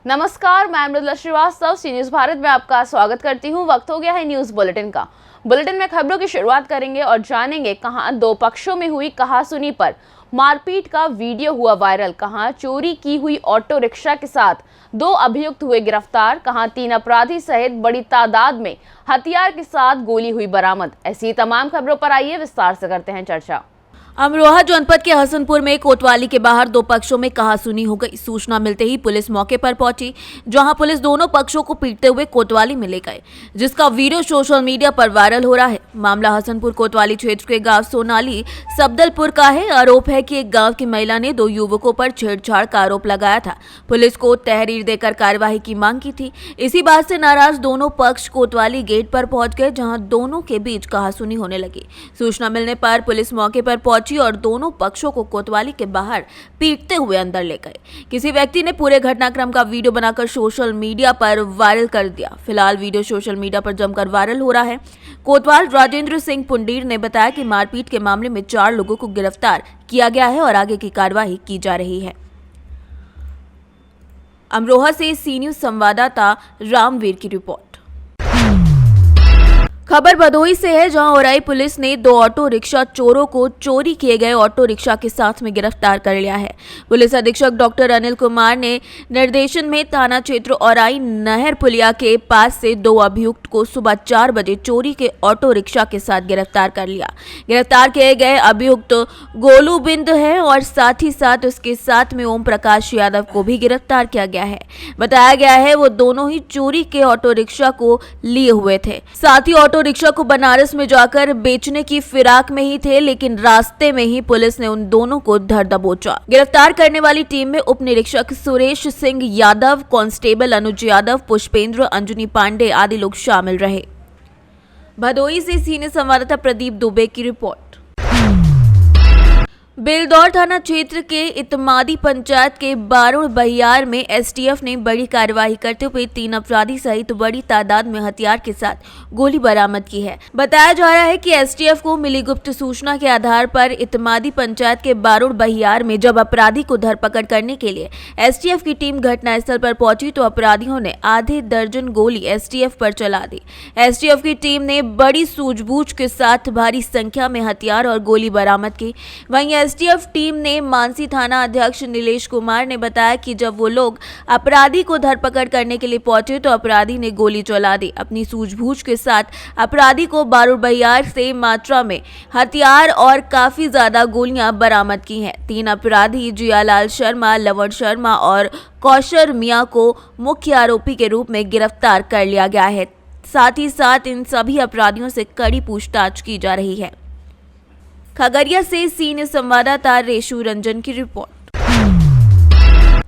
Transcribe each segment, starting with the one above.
नमस्कार, मैं मृदुला श्रीवास्तव सी न्यूज भारत में आपका स्वागत करती हूं। वक्त हो गया है न्यूज बुलेटिन का। बुलेटिन में खबरों की शुरुआत करेंगे और जानेंगे कहां दो पक्षों में हुई कहासुनी पर मारपीट का वीडियो हुआ वायरल, कहां चोरी की हुई ऑटो रिक्शा के साथ 2 अभियुक्त हुए गिरफ्तार, कहां 3 अपराधी सहित बड़ी तादाद में हथियार के साथ गोली हुई बरामद। ऐसी तमाम खबरों पर आइए विस्तार से करते हैं चर्चा। अमरोहा जनपद के हसनपुर में कोतवाली के बाहर 2 पक्षों में कहासुनी हो गई। सूचना मिलते ही पुलिस मौके पर पहुंची, जहां पुलिस दोनों पक्षों को पीटते हुए कोतवाली में ले गए, जिसका वीडियो सोशल मीडिया पर वायरल हो रहा है। मामला हसनपुर कोतवाली क्षेत्र के गांव सोनाली सबदलपुर का है। आरोप है कि एक गांव की महिला ने 2 युवकों पर छेड़छाड़ का आरोप लगाया था। पुलिस को तहरीर देकर कार्यवाही की मांग की थी। इसी बात से नाराज दोनों पक्ष कोतवाली गेट पर पहुंच गए, जहां दोनों के बीच कहासुनी होने लगी। सूचना मिलने पर पुलिस मौके पर पहुंची और दोनों पक्षों को कोतवाली के बाहर पीटते हुए अंदर ले गए। किसी व्यक्ति ने पूरे घटनाक्रम का वीडियो बनाकर सोशल मीडिया पर वायरल कर दिया। फिलहाल वीडियो सोशल मीडिया पर जमकर वायरल हो रहा है। कोतवाल राजेंद्र सिंह पुंडीर ने बताया कि मारपीट के मामले में 4 लोगों को गिरफ्तार किया गया है और आगे की कार्रवाई की जा रही है। अमरोहा से सी न्यूज संवाददाता रामवीर की रिपोर्ट। खबर भदोही से है, जहां औराई पुलिस ने 2 ऑटो रिक्शा चोरों को चोरी किए गए ऑटो रिक्शा के साथ में गिरफ्तार कर लिया है। पुलिस अधीक्षक डॉक्टर अनिल कुमार ने निर्देशन में थाना क्षेत्र औराई नहर पुलिया के पास से 2 अभियुक्त को सुबह 4 बजे चोरी के ऑटो रिक्शा के साथ गिरफ्तार कर लिया। गिरफ्तार किए गए अभियुक्त गोलू बिंद है और साथ ही साथ उसके साथ में ओम प्रकाश यादव को भी गिरफ्तार किया गया है। बताया गया है वो दोनों ही चोरी के ऑटो रिक्शा को लिए हुए थे। साथ ही ऑटो रिक्शा को बनारस में जाकर बेचने की फिराक में ही थे, लेकिन रास्ते में ही पुलिस ने उन दोनों को धर दबोचा। गिरफ्तार करने वाली टीम में उप निरीक्षक सुरेश सिंह यादव, कांस्टेबल अनुज यादव, पुष्पेंद्र, अंजनी पांडे आदि लोग शामिल रहे। भदोही से सीनियर संवाददाता प्रदीप दुबे की रिपोर्ट। बेलदौर थाना क्षेत्र के इतमादी पंचायत के बारुण बहियार में एसटीएफ ने बड़ी कार्यवाही करते हुए 3 अपराधी सहित बड़ी तादाद में हथियार के साथ गोली बरामद की है। बताया जा रहा है कि एसटीएफ को मिली गुप्त सूचना के आधार पर इतमादी पंचायत के बारुण बहियार में जब अपराधी को धरपकड़ करने के लिए एसटीएफ की टीम घटनास्थल पर पहुंची तो अपराधियों ने आधे दर्जन गोली एसटीएफ पर चला दी। एसटीएफ की टीम ने बड़ी सूझबूझ के साथ भारी संख्या में हथियार और गोली बरामद की। वहीं एसटीएफ टीम ने मानसी थाना अध्यक्ष नीलेश कुमार ने बताया कि जब वो लोग अपराधी को धरपकड़ करने के लिए पहुंचे तो अपराधी ने गोली चला दी। अपनी सूझबूझ के साथ अपराधी को बारुण बहियार से मात्रा में हथियार और काफी ज्यादा गोलियां बरामद की हैं। 3 अपराधी जियालाल शर्मा, लवण शर्मा और कौशर मियां को मुख्य आरोपी के रूप में गिरफ्तार कर लिया गया है। साथ ही साथ इन सभी अपराधियों से कड़ी पूछताछ की जा रही है। खगड़िया से सीनियर संवाददाता रेशु रंजन की रिपोर्ट।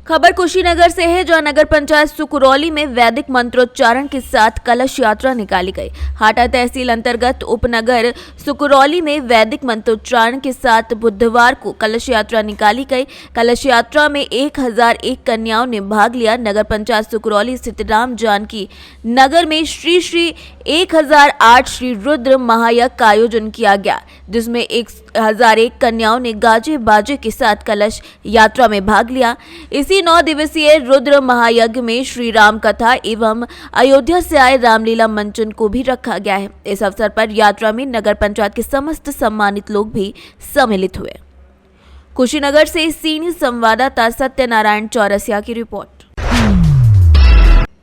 खबर कुशीनगर से है, जहां नगर पंचायत सुकुरौली में वैदिक मंत्रोच्चारण के साथ कलश यात्रा निकाली गई। हाटा तहसील अंतर्गत उपनगर सुकुरौली में वैदिक मंत्रोच्चारण के साथ बुधवार को कलश यात्रा निकाली गई। कलश यात्रा में 1001 कन्याओं ने भाग लिया। नगर पंचायत सुकुरौली स्थित राम जानकी नगर में श्री 1008 श्री रुद्र महायज्ञ का आयोजन किया गया, जिसमें 1001 कन्याओं ने गाजे बाजे के साथ कलश यात्रा में भाग लिया। इसी 9 दिवसीय रुद्र महायज्ञ में श्री राम कथा एवं अयोध्या से आए रामलीला मंचन को भी रखा गया है। इस अवसर पर यात्रा में नगर पंचायत के समस्त सम्मानित लोग भी सम्मिलित हुए। कुशीनगर से सीनियर संवाददाता सत्यनारायण चौरसिया की रिपोर्ट।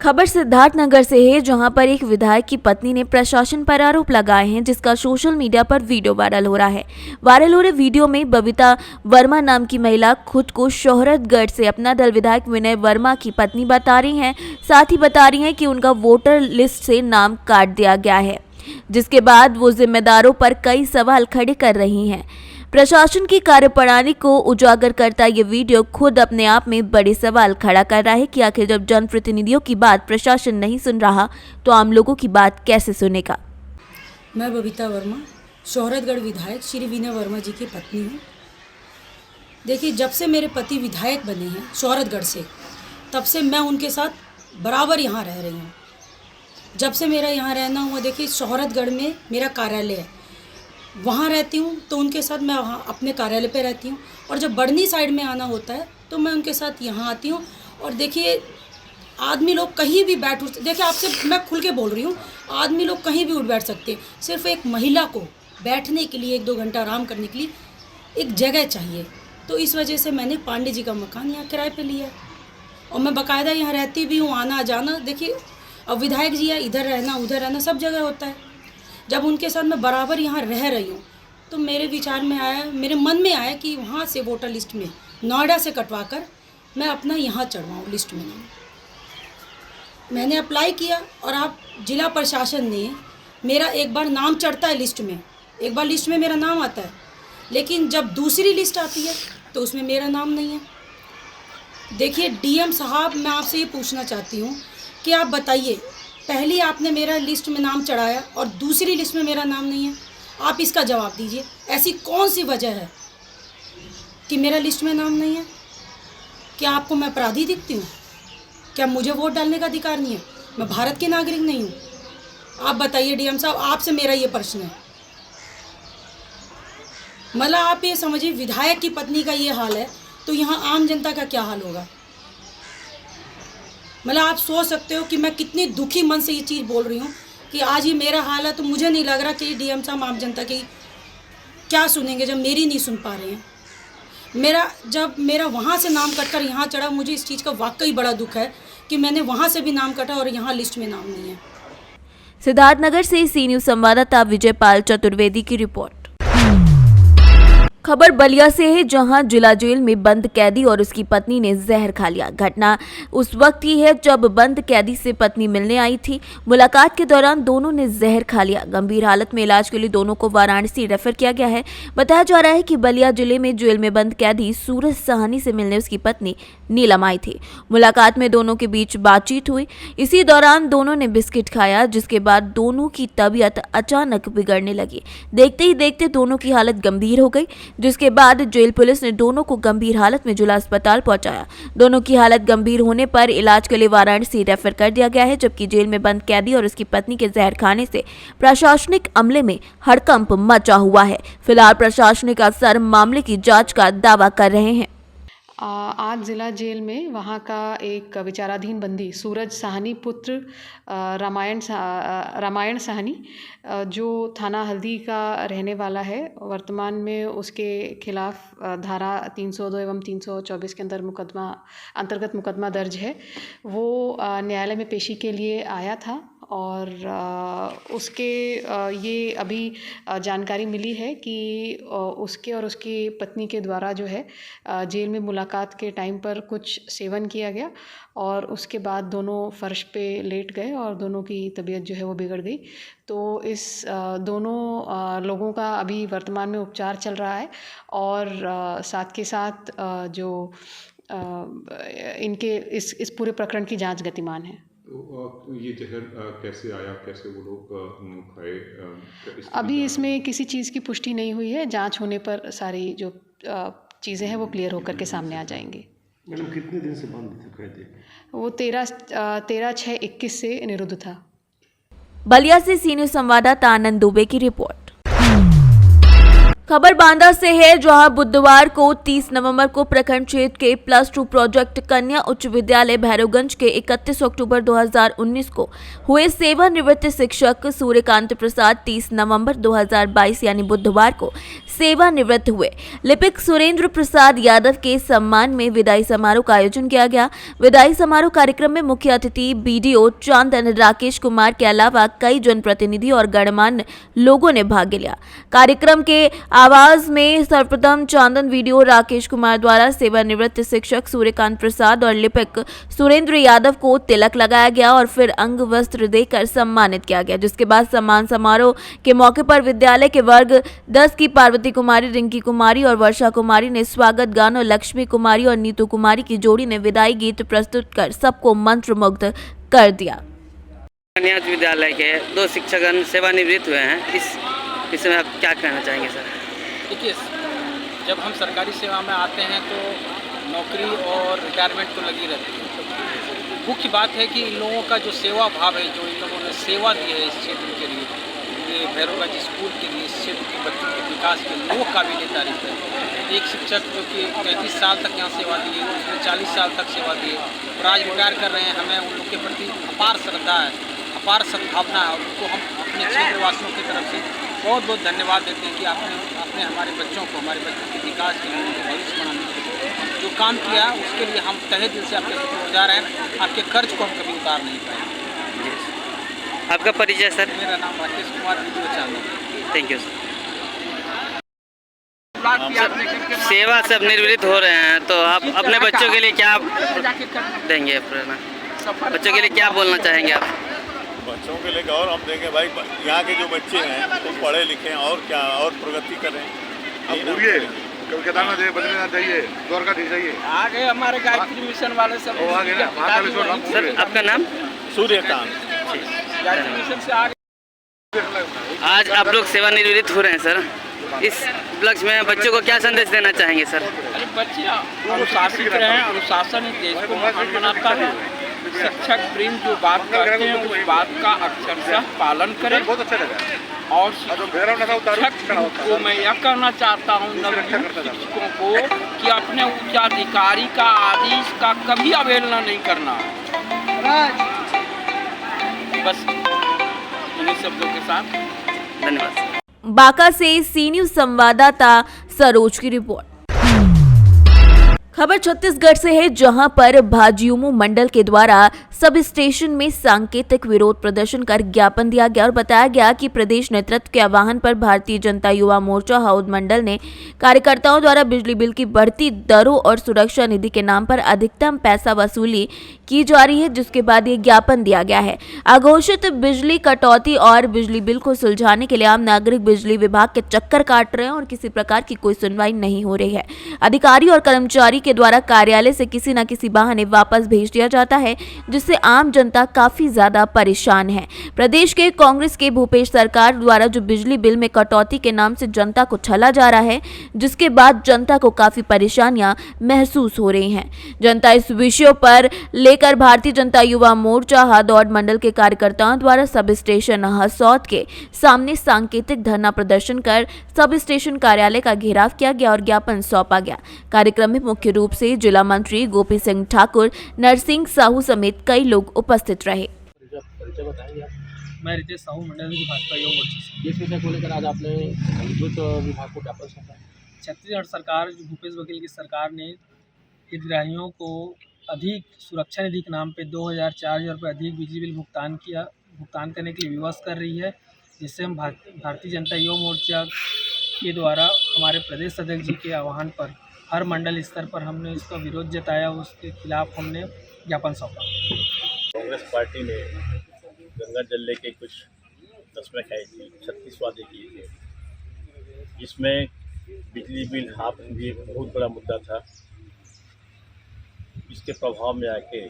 खबर सिद्धार्थनगर से है, जहां पर एक विधायक की पत्नी ने प्रशासन पर आरोप लगाए हैं, जिसका सोशल मीडिया पर वीडियो वायरल हो रहा है। वायरल हो रहे वीडियो में बबीता वर्मा नाम की महिला खुद को शोहरतगढ़ से अपना दल विधायक विनय वर्मा की पत्नी बता रही हैं। साथ ही बता रही हैं कि उनका वोटर लिस्ट से नाम काट दिया गया है, जिसके बाद वो जिम्मेदारों पर कई सवाल खड़े कर रही हैं। प्रशासन की कार्यप्रणाली को उजागर करता ये वीडियो खुद अपने आप में बड़े सवाल खड़ा कर रहा है कि आखिर जब जनप्रतिनिधियों की बात प्रशासन नहीं सुन रहा तो आम लोगों की बात कैसे सुनेगा। मैं बबीता वर्मा शोहरतगढ़ विधायक श्री विनय वर्मा जी की पत्नी हूँ। देखिए, जब से मेरे पति विधायक बने हैं शोहरतगढ़ से, तब से मैं उनके साथ बराबर यहाँ रह रही हूँ। जब से मेरा यहाँ रहना हुआ, देखिए शोहरतगढ़ में मेरा कार्यालय है, वहाँ रहती हूँ तो उनके साथ मैं वहाँ अपने कार्यालय पे रहती हूँ, और जब बढ़नी साइड में आना होता है तो मैं उनके साथ यहाँ आती हूँ। और देखिए आदमी लोग कहीं भी बैठ उठ, देखिए आपसे मैं खुल के बोल रही हूँ, आदमी लोग कहीं भी उठ बैठ सकते हैं। सिर्फ एक महिला को बैठने के लिए 1-2 घंटा आराम करने के लिए एक जगह चाहिए। तो इस वजह से मैंने पांडे जी का मकान यहाँ किराए पे लिया और मैं बाकायदा यहाँ रहती भी हूँ, आना जाना। देखिए अब विधायक जी है, इधर रहना उधर रहना सब जगह होता है। जब उनके साथ मैं बराबर यहाँ रह रही हूँ तो मेरे विचार में आया, मेरे मन में आया कि वहाँ से वोटर लिस्ट में नोएडा से कटवा कर मैं अपना यहाँ चढ़वाऊँ लिस्ट में नाम। मैंने अप्लाई किया और आप जिला प्रशासन ने मेरा एक बार नाम चढ़ता है लिस्ट में, एक बार लिस्ट में मेरा नाम आता है, लेकिन जब दूसरी लिस्ट आती है तो उसमें मेरा नाम नहीं है। देखिए डीएम साहब, मैं आपसे ये पूछना चाहती हूँ कि आप बताइए, पहली आपने मेरा लिस्ट में नाम चढ़ाया और दूसरी लिस्ट में मेरा नाम नहीं है, आप इसका जवाब दीजिए। ऐसी कौन सी वजह है कि मेरा लिस्ट में नाम नहीं है? क्या आपको मैं अपराधी दिखती हूँ? क्या मुझे वोट डालने का अधिकार नहीं है? मैं भारत की नागरिक नहीं हूँ? आप बताइए डीएम साहब, आपसे मेरा ये प्रश्न है। मतलब आप ये समझिए, विधायक की पत्नी का ये हाल है तो यहाँ आम जनता का क्या हाल होगा? मतलब आप सोच सकते हो कि मैं कितनी दुखी मन से ये चीज़ बोल रही हूँ कि आज ये मेरा हाल है। तो मुझे नहीं लग रहा कि डीएम साहब आम जनता की क्या सुनेंगे जब मेरी नहीं सुन पा रहे हैं। जब मेरा वहाँ से नाम कटकर यहाँ चढ़ा, मुझे इस चीज़ का वाकई बड़ा दुख है कि मैंने वहाँ से भी नाम कटा और यहाँ लिस्ट में नाम नहीं है। सिद्धार्थनगर से सी न्यूज संवाददाता विजयपाल चतुर्वेदी की रिपोर्ट। खबर बलिया से है, जहां जिला जेल में बंद कैदी और उसकी पत्नी ने जहर खा लिया। घटना उस वक्त की है जब बंद कैदी से पत्नी मिलने आई थी। मुलाकात के दौरान दोनों ने जहर खा लिया। गंभीर हालत में इलाज के लिए दोनों को वाराणसी रेफर किया गया है। बताया जा रहा है कि बलिया जिले में जेल में बंद कैदी सूरज साहनी से मिलने उसकी पत्नी नीलम आई थी। मुलाकात में दोनों के बीच बातचीत हुई। इसी दौरान दोनों ने बिस्किट खाया, जिसके बाद दोनों की तबीयत अचानक बिगड़ने लगी। देखते ही देखते दोनों की हालत गंभीर हो गई, जिसके बाद जेल पुलिस ने दोनों को गंभीर हालत में जिला अस्पताल पहुंचाया। दोनों की हालत गंभीर होने पर इलाज के लिए वाराणसी रेफर कर दिया गया है, जबकि जेल में बंद कैदी और उसकी पत्नी के जहर खाने से प्रशासनिक अमले में हड़कंप मचा हुआ है। फिलहाल प्रशासनिक अफसर मामले की जांच का दावा कर रहे हैं। आज ज़िला जेल में वहाँ का एक विचाराधीन बंदी सूरज साहनी पुत्र रामायण साहनी, जो थाना हल्दी का रहने वाला है, वर्तमान में उसके खिलाफ धारा 302 एवं 324 के अंतर्गत मुकदमा दर्ज है। वो न्यायालय में पेशी के लिए आया था और उसके ये अभी जानकारी मिली है कि उसके और उसकी पत्नी के द्वारा जो है जेल में मुलाकात के टाइम पर कुछ सेवन किया गया और उसके बाद दोनों फर्श पे लेट गए और दोनों की तबीयत जो है वो बिगड़ गई। तो इस दोनों लोगों का अभी वर्तमान में उपचार चल रहा है और साथ के साथ जो इनके इस पूरे प्रकरण की जांच गतिमान है। तो ये जहर कैसे आया, कैसे वो लोग खाए? अभी इसमें किसी चीज़ की पुष्टि नहीं हुई है। जांच होने पर सारी जो चीज़ें हैं वो क्लियर होकर के सामने आ जाएंगी। मैडम कितने दिन से बंद थे कैदी? वो 13/6/21 से निरुद्ध था। बलिया से सी न्यूज संवाददाता आनंद दुबे की रिपोर्ट। खबर बांदा से है, जहां बुधवार को 30 नवंबर को प्रखंड क्षेत्र के +2 प्रोजेक्ट कन्या उच्च विद्यालय भैरवगंज के 31 अक्टूबर 2019 को हुए सेवानिवृत्त शिक्षक सूर्यकांत प्रसाद 30 नवंबर 2022 यानी बुधवार को सेवानिवृत्त हुए। लिपिक सुरेंद्र प्रसाद यादव के सम्मान में विदाई समारोह का आयोजन किया गया। विदाई समारोह कार्यक्रम में मुख्य अतिथि बीडीओ चांदन राकेश कुमार के अलावा कई जनप्रतिनिधि और गणमान्य लोगों ने भाग लिया। कार्यक्रम के आवाज में सर्वप्रथम चांदन वीडियो राकेश कुमार द्वारा सेवानिवृत्त शिक्षक सूर्यकांत प्रसाद और लिपिक सुरेंद्र यादव को तिलक लगाया गया और फिर अंग वस्त्र देकर सम्मानित किया गया, जिसके बाद सम्मान समारोह के मौके पर विद्यालय के वर्ग 10 की पार्वती कुमारी, रिंकी कुमारी और वर्षा कुमारी ने स्वागत गान और लक्ष्मी कुमारी और नीतू कुमारी की जोड़ी ने विदाई गीत प्रस्तुत कर सबको मंत्रमुग्ध कर दिया। कन्या उच्च विद्यालय के 2 शिक्षकगण सेवानिवृत्त हुए हैं, इसमें आप क्या कहना चाहेंगे सर? देखिए, जब हम सरकारी सेवा में आते हैं तो नौकरी और रिटायरमेंट तो लगी रहती है। मुख्य बात है कि इन लोगों का जो सेवा भाव है, जो इन लोगों ने सेवा दी है इस क्षेत्र के लिए, के भैरवगंज स्कूल के लिए, इस क्षेत्र के बच्चों के विकास के लिए काबिल तारीफ है। एक शिक्षक जो कि 33 साल तक यहाँ सेवा दिए, उसने 40 साल तक सेवा दिए और आज रिटायर कर रहे हैं। हमें उन लोग के प्रति अपार श्रद्धा है, अपार सद्भावना है और उनको हम अपने क्षेत्रवासियों की तरफ से बहुत बहुत धन्यवाद देते हैं कि आपने हमारे बच्चों के विकास के लिए, भविष्य बनाने के लिए जो काम किया, उसके लिए हम तहे दिल से आपके शुक्रगुजार हैं। आपके कर्ज को हम कभी उतार नहीं पाएंगे। आपका परिचय सर? मेरा नाम Rakesh Kumar video channel. Thank you sir. सेवा से अब निवृत्त हो रहे हैं तो आप अपने बच्चों के लिए क्या देंगे प्रेरणा? बच्चों के लिए क्या बोलना चाहेंगे आप? बच्चों के लिए और हम देंगे भाई, यहाँ के जो बच्चे हैं वो पढ़े लिखे और क्या और प्रगति करें। कभी केदारनाथ जाइए, बद्रीनाथ जाइए, द्वारकाधीश जाइए, आगे हमारे गायत्री मिशन वाले सब वो आगे ना महाकालेश्वर राम। सर आपका नाम? सूर्यकांत। गायत्री मिशन से आगे। आज आप लोग सेवानिवृत्त हो रहे हैं सर, इस उपलक्ष्य में बच्चों को क्या संदेश देना चाहेंगे सर? अरे बच्चे अनुशासित रहें, अनुशासन ही देश को महान बनाता है। शिक्षक वृंद जो बात करते हैं उस बात का अक्षरशः पालन करें। बहुत अच्छा लगा। और शिक्षक को मैं यह कहना चाहता हूँ नवनियुक्त शिक्षकों को कि अपने उच्चाधिकारी का आदेश का कभी अवहेलना नहीं करना। बस इन्हीं शब्दों के साथ धन्यवाद। बांका से सी न्यूज संवाददाता सरोज की रिपोर्ट। खबर छत्तीसगढ़ से है, जहां पर भाजयुमो मंडल के द्वारा सब स्टेशन में सांकेतिक विरोध प्रदर्शन कर ज्ञापन दिया गया और बताया गया कि प्रदेश नेतृत्व के आह्वान पर भारतीय जनता युवा मोर्चा हौद मंडल ने कार्यकर्ताओं द्वारा बिजली बिल की बढ़ती दरों और सुरक्षा निधि के नाम पर अधिकतम पैसा वसूली की जा रही है, जिसके बाद ये ज्ञापन दिया गया है। अघोषित बिजली कटौती और बिजली बिल को सुलझाने के लिए आम नागरिक बिजली विभाग के चक्कर काट रहे हैं और किसी प्रकार की कोई सुनवाई नहीं हो रही है। अधिकारी और कर्मचारी के द्वारा कार्यालय से किसी न किसी बहाने वापस भेज दिया जाता है, जिससे आम जनता काफी ज्यादा परेशान है। प्रदेश के कांग्रेस के भूपेश सरकार द्वारा जो बिजली बिल में कटौती के नाम से जनता को छला जा रहा है, जिसके बाद जनता को काफी परेशानियां महसूस हो रही हैं। जनता इस विषय पर लेकर भारतीय जनता युवा मोर्चा हदौद मंडल के कार्यकर्ताओं द्वारा सब स्टेशन हसौद के सामने सांकेतिक धरना प्रदर्शन कर सब स्टेशन कार्यालय का घेराव किया गया और ज्ञापन सौंपा गया। कार्यक्रम में मुख्य रूप से जिला मंत्री गोपी सिंह ठाकुर, नरसिंह साहू समेत कई लोग उपस्थित रहे। मैं रितेश साहू मंडल की भाजपा युवा मोर्चा से। किस विषय को लेकर आज आपने विद्युत विभाग को ज्ञापन सौंपा? छत्तीसगढ़ सरकार, जो भूपेश बघेल की सरकार ने हितग्राहियों को अधिक सुरक्षा निधि के नाम पे 2000-4000 रुपये अधिक बिजली बिल भुगतान करने की व्यवस्था कर रही है, जिससे हम भारतीय जनता युवा मोर्चा के द्वारा हमारे प्रदेश अध्यक्ष जी के आह्वान पर हर मंडल स्तर पर हमने इसका विरोध जताया, उसके खिलाफ हमने ज्ञापन सौंपा। कांग्रेस पार्टी ने गंगा जल लेके कुछ रस्में खाई थी, 36 वादे किए थे, जिसमें बिजली बिल हाफ भी एक बहुत बड़ा मुद्दा था। इसके प्रभाव में आके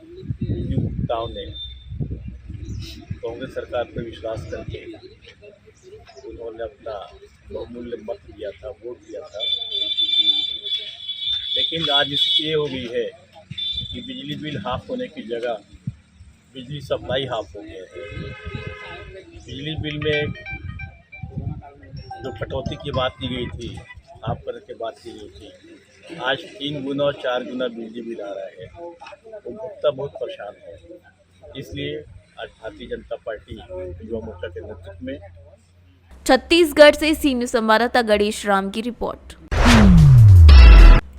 बिजली उपभोक्ताओं ने कांग्रेस सरकार पर विश्वास करके उन्होंने अपना बहुमूल्य मत दिया था, वोट दिया था। लेकिन आज स्थिति ये हो गई है कि बिजली बिल हाफ होने की जगह बिजली सप्लाई हाफ हो गया है। बिजली बिल में जो कटौती की बात की गई थी, हाफ करने की बात की गई थी, आज 3 गुना और 4 गुना बिजली बिल आ रहा है। उपभोक्ता बहुत परेशान है। इसलिए आज भारतीय जनता पार्टी युवा मोर्चा के नेतृत्व में छत्तीसगढ़ से सी न्यूज संवाददाता गणेश राम की रिपोर्ट।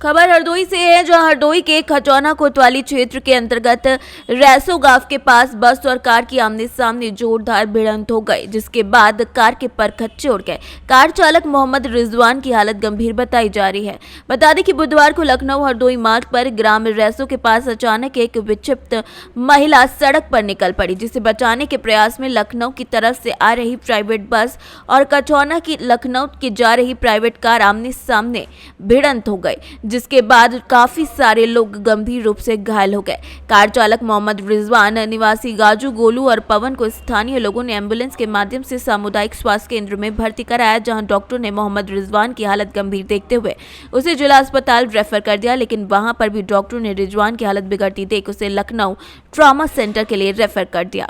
खबर हरदोई से है, जहां हरदोई के खचौना कोतवाली क्षेत्र के अंतर्गत रैसो गांव के पास बस और कार की आमने सामने जोरदार भिड़ंत हो गई, जिसके बाद कार के परखच्चे उड़ गए। कार चालक मोहम्मद रिजवान की हालत गंभीर बताई जा रही है। बता दें कि बुधवार को लखनऊ हरदोई मार्ग पर ग्राम रैसो के पास अचानक एक विक्षिप्त महिला सड़क पर निकल पड़ी, जिसे बचाने के प्रयास में लखनऊ की तरफ से आ रही प्राइवेट बस और कचौना की लखनऊ की जा रही प्राइवेट कार आमने सामने भिड़ंत हो गई, जिसके बाद काफी सारे लोग गंभीर रूप से घायल हो गए। कार चालक मोहम्मद रिजवान निवासी गाजू, गोलू और पवन को स्थानीय लोगों ने एम्बुलेंस के माध्यम से सामुदायिक स्वास्थ्य केंद्र में भर्ती कराया, जहां डॉक्टर ने मोहम्मद रिजवान की हालत गंभीर देखते हुए उसे जिला अस्पताल रेफर कर दिया, लेकिन वहां पर भी डॉक्टर ने रिजवान की हालत बिगड़ती देख उसे लखनऊ ट्रॉमा सेंटर के लिए रेफर कर दिया।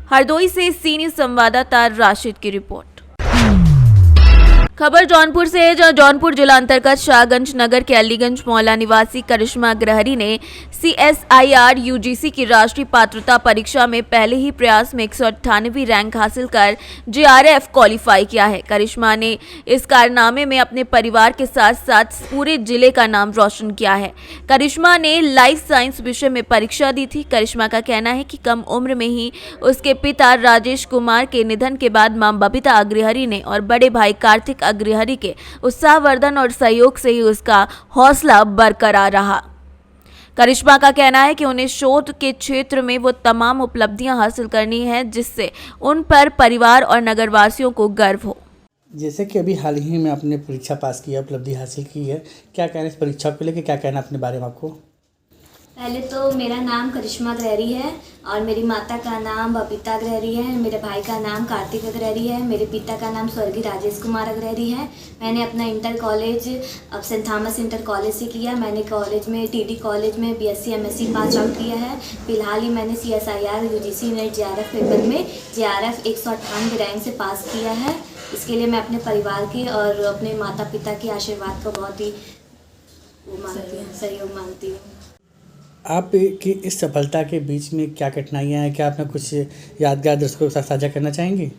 हरदोई से सी न्यूज़ संवाददाता राशिद की रिपोर्ट। खबर जौनपुर से है, जहां जौनपुर जिला अंतर्गत शाहगंज नगर के अलीगंज मोहल्ला निवासी करिश्मा अग्रहरी ने CSIR UGC की राष्ट्रीय पात्रता परीक्षा में पहले ही प्रयास में 198वीं रैंक हासिल कर JRF क्वालिफाई किया है। करिश्मा ने इस कारनामे में अपने परिवार के साथ साथ पूरे जिले का नाम रोशन किया है। करिश्मा ने लाइफ साइंस विषय में परीक्षा दी थी। करिश्मा का कहना है कि कम उम्र में ही उसके पिता राजेश कुमार के निधन के बाद मां बबीता अग्रहरी ने और बड़े भाई कार्तिक अग्रहरी के उत्साहवर्धन और सहयोग से ही उसका हौसला बरकरार रहा। करिश्मा का कहना है कि उन्हें शोध के क्षेत्र में वो तमाम उपलब्धियां हासिल करनी है जिससे उन पर परिवार और नगरवासियों को गर्व हो। जैसे कि अभी हाल ही में आपने परीक्षा पास किया, उपलब्धि हासिल की है, क्या कहना है इस परीक्षा को लेकर, क्या कहना अपने बारे में आपको? पहले तो मेरा नाम करिश्मा अग्रहरी है और मेरी माता का नाम बबीता अग्रहरी है। मेरे भाई का नाम कार्तिक अग्रहरी है। मेरे पिता का नाम स्वर्गीय राजेश कुमार अग्रहरी है। मैंने अपना इंटर कॉलेज अब सेंट थॉमस इंटर कॉलेज से किया। मैंने कॉलेज में TD कॉलेज में BSc MSc पास आउट किया है। फिलहाल ही मैंने CSIR UGC net JRF paper में JRF 198 रैंक से पास किया है। इसके लिए मैं अपने परिवार के और अपने माता पिता के आशीर्वाद को बहुत ही सहयोग मानती हूँ। आप की इस सफलता के बीच में क्या कठिनाइयाँ हैं? क्या आप में कुछ यादगार दर्शकों के साथ साझा करना चाहेंगी?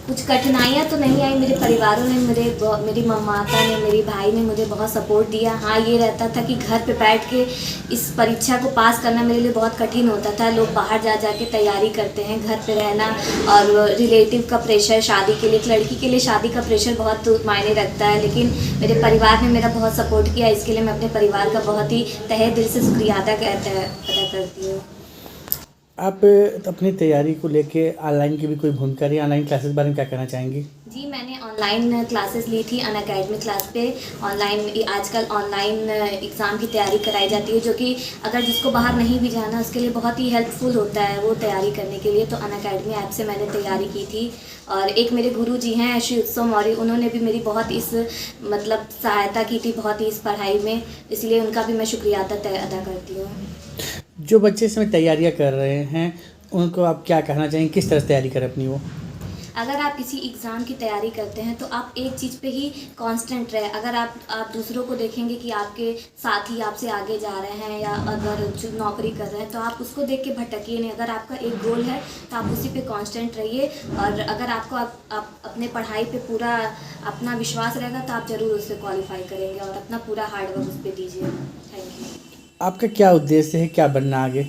कुछ कठिनाइयाँ तो नहीं आई। मेरे परिवारों ने मेरी माता ने, मेरे भाई ने मुझे बहुत सपोर्ट दिया। हाँ, ये रहता था कि घर पे बैठ के इस परीक्षा को पास करना मेरे लिए बहुत कठिन होता था। लोग बाहर जा के तैयारी करते हैं, घर पे रहना और रिलेटिव का प्रेशर, शादी के लिए, एक लड़की के लिए शादी का प्रेशर बहुत मायने रखता है। लेकिन मेरे परिवार ने मेरा बहुत सपोर्ट किया। इसके लिए मैं अपने परिवार का बहुत ही तहे दिल से शुक्रिया अदा करती हूँ। आप अपनी तैयारी को लेके ऑनलाइन की भी कोई भूमिका रही, ऑनलाइन क्लासेस के बारे में क्या कहना चाहेंगी? जी, मैंने ऑनलाइन क्लासेस ली थी अनअकैडमी क्लास पे। आजकल ऑनलाइन एग्ज़ाम की तैयारी कराई जाती है, जो कि अगर जिसको बाहर नहीं भी जाना उसके लिए बहुत ही हेल्पफुल होता है वो तैयारी करने के लिए। तो अनअकैडमी ऐप से मैंने तैयारी की थी। और एक मेरे गुरुजी हैं श्री उत्सव मौर्य, उन्होंने भी मेरी बहुत सहायता की थी बहुत ही इस पढ़ाई में। इसलिए उनका भी मैं शुक्रिया अदा करती हूँ। जो बच्चे इसमें तैयारियां कर रहे हैं उनको आप क्या कहना चाहेंगे, किस तरह से तैयारी करें अपनी वो? अगर आप किसी एग्ज़ाम की तैयारी करते हैं तो आप एक चीज़ पे ही कांस्टेंट रहे। अगर आप दूसरों को देखेंगे कि आपके साथी आपसे आगे जा रहे हैं या अगर जो नौकरी कर रहे हैं तो आप उसको देख के भटकिए नहीं। अगर आपका एक गोल है तो आप उसी पे कांस्टेंट रहिए। और अगर आपको आप अपने पढ़ाई पे पूरा अपना विश्वास रहेगा तो आप ज़रूर उससे क्वालिफाई करेंगे और अपना पूरा हार्डवर्क उस पर दीजिए। Thank you. आपका क्या उद्देश्य है, क्या बनना आगे?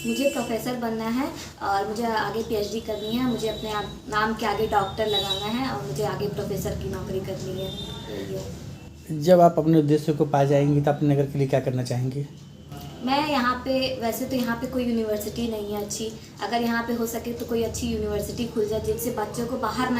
मुझे प्रोफेसर बनना है और मुझे आगे PhD करनी है। मुझे अपने नाम के आगे डॉक्टर लगाना है और मुझे आगे प्रोफेसर की नौकरी करनी है। जब आप अपने उद्देश्य को पा जाएंगी तो अपने नगर के लिए क्या करना चाहेंगी? मैं यहाँ पे वैसे तो यहाँ पे कोई यूनिवर्सिटी नहीं है अच्छी। अगर यहाँ पे हो सके तो कोई अच्छी यूनिवर्सिटी खुल जाए जिससे बच्चों को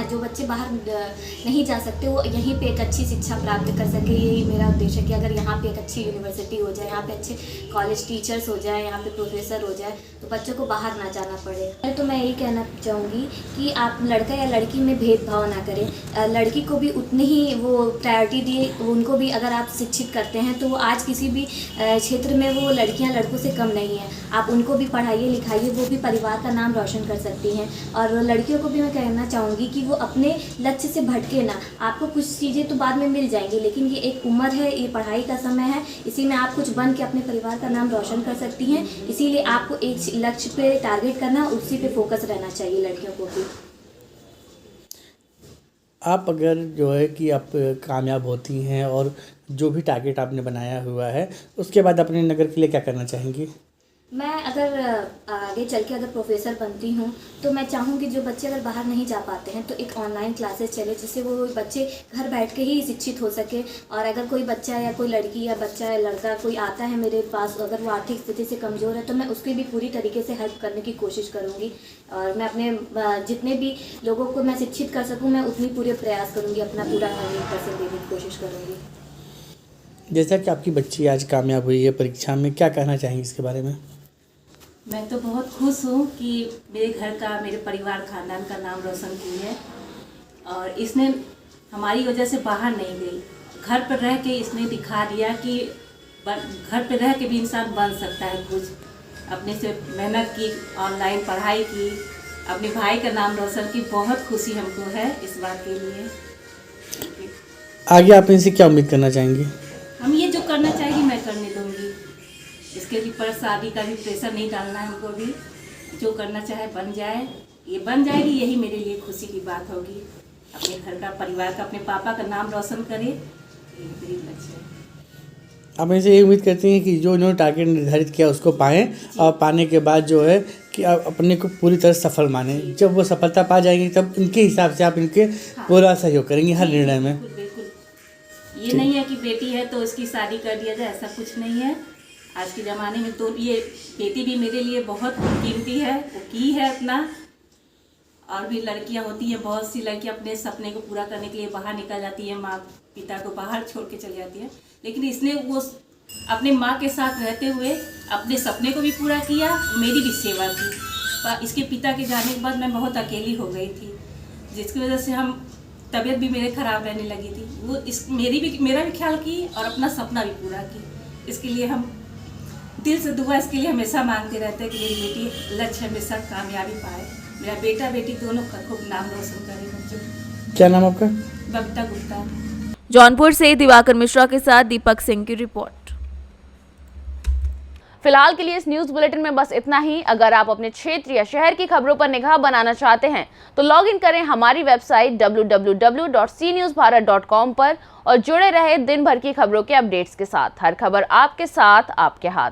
जो बच्चे बाहर नहीं जा सकते वो यहीं पे एक अच्छी शिक्षा प्राप्त कर सके। यही मेरा उद्देश्य है कि अगर यहाँ पे एक अच्छी यूनिवर्सिटी हो जाए, यहाँ पे अच्छे कॉलेज टीचर्स हो जाए, यहाँ पे प्रोफेसर हो जाए तो बच्चों को बाहर ना जाना पड़े। तो मैं यही कहना चाहूँगी कि आप लड़का या लड़की में भेदभाव ना करें। लड़की को भी उतनी ही वो प्रायोरिटी दिए। उनको भी अगर आप शिक्षित करते हैं तो आज किसी भी क्षेत्र में वो लड़कियां लड़कों से कम नहीं हैं। आप उनको भी पढ़ाइए लिखाइए, वो भी परिवार का नाम रोशन कर सकती हैं। और लड़कियों को भी मैं कहना चाहूँगी कि वो अपने लक्ष्य से भटके ना। आपको कुछ चीज़ें तो बाद में मिल जाएंगी, लेकिन ये एक उम्र है, ये पढ़ाई का समय है, इसी में आप कुछ बन के अपने परिवार का नाम रोशन कर सकती हैं। इसीलिए आपको एक लक्ष्य पे टारगेट करना, उसी पे फोकस रहना चाहिए लड़कियों को भी। आप अगर जो है कि आप कामयाब होती हैं और जो भी टारगेट आपने बनाया हुआ है उसके बाद अपने नगर के लिए क्या करना चाहेंगी? मैं अगर आगे चल के अगर प्रोफेसर बनती हूँ तो मैं चाहूँगी जो बच्चे अगर बाहर नहीं जा पाते हैं तो एक ऑनलाइन क्लासेस चले जिससे वो बच्चे घर बैठ के ही शिक्षित हो सके। और अगर कोई बच्चा या कोई लड़की या बच्चा या लड़का कोई आता है मेरे पास, अगर वो आर्थिक स्थिति से कमज़ोर है तो मैं उसकी भी पूरी तरीके से हेल्प करने की कोशिश करूँगी। और मैं अपने जितने भी लोगों को मैं शिक्षित कर सकूँ मैं उतनी पूरे प्रयास करूँगी, अपना पूरा 100% देने की कोशिश करूँगी। जैसा कि आपकी बच्ची आज कामयाब हुई है परीक्षा में, क्या कहना चाहेंगी इसके बारे में? मैं तो बहुत खुश हूँ कि मेरे घर का, मेरे परिवार खानदान का नाम रोशन की है। और इसने हमारी वजह से बाहर नहीं गई, घर पर रह के इसने दिखा दिया कि घर पर रह के भी इंसान बन सकता है कुछ। अपने से मेहनत की, ऑनलाइन पढ़ाई की, अपने भाई का नाम रोशन की। बहुत खुशी हमको है इस बात के लिए। आगे आप इनसे क्या उम्मीद करना चाहेंगे? हम ये जो करना चाहेंगे मैं करने दूंगी। इसके ऊपर शादी का भी प्रेशर नहीं डालना है हमको भी। जो करना चाहे बन जाए, ये बन जाएगी, यही मेरे लिए खुशी की बात होगी। अपने घर का, परिवार का, अपने पापा का नाम रोशन करे, ये मेरी लक्ष्य है। आप इनसे ये उम्मीद करती हैं कि जो इन्होंने टारगेट निर्धारित किया उसको पाएँ और पाने के बाद जो है कि आप अपने को पूरी तरह सफल माने। जब वो सफलता पा जाएंगे तब इनके हिसाब से आप इनके पूरा सहयोग करेंगी हर निर्णय में। बिल्कुल। ये नहीं है कि बेटी है तो उसकी शादी कर दिया जाए, ऐसा कुछ नहीं है। आज के ज़माने में तो ये बेटी भी मेरे लिए बहुत कीमती है, वो की है अपना। और भी लड़कियां होती हैं, बहुत सी लड़कियां अपने सपने को पूरा करने के लिए बाहर निकल जाती हैं, माँ पिता को बाहर छोड़ के चली जाती हैं। लेकिन इसने वो अपने माँ के साथ रहते हुए अपने सपने को भी पूरा किया, मेरी भी सेवा की। इसके पिता के जाने के बाद मैं बहुत अकेली हो गई थी, जिसकी वजह से हम तबीयत भी मेरे ख़राब रहने लगी थी। वो मेरा भी ख्याल की और अपना सपना भी पूरा की। इसके लिए हम दिल से दुआ इसके लिए हमेशा मांगते रहते हैं कि मेरी बेटी लक्ष्य हमेशा कामयाबी पाए, मेरा बेटा बेटी दोनों का खूब नाम रोशन करे। बच्चों, क्या नाम आपका? बबीता गुप्ता। जौनपुर से दिवाकर मिश्रा के साथ दीपक सिंह की रिपोर्ट। फिलहाल के लिए इस न्यूज बुलेटिन में बस इतना ही। अगर आप अपने क्षेत्र या शहर की खबरों पर निगाह बनाना चाहते हैं तो लॉग इन करें हमारी वेबसाइट www.cnewsbharat.com पर और जुड़े रहे दिन भर की खबरों के अपडेट्स के साथ। हर खबर आपके साथ, आपके हाथ।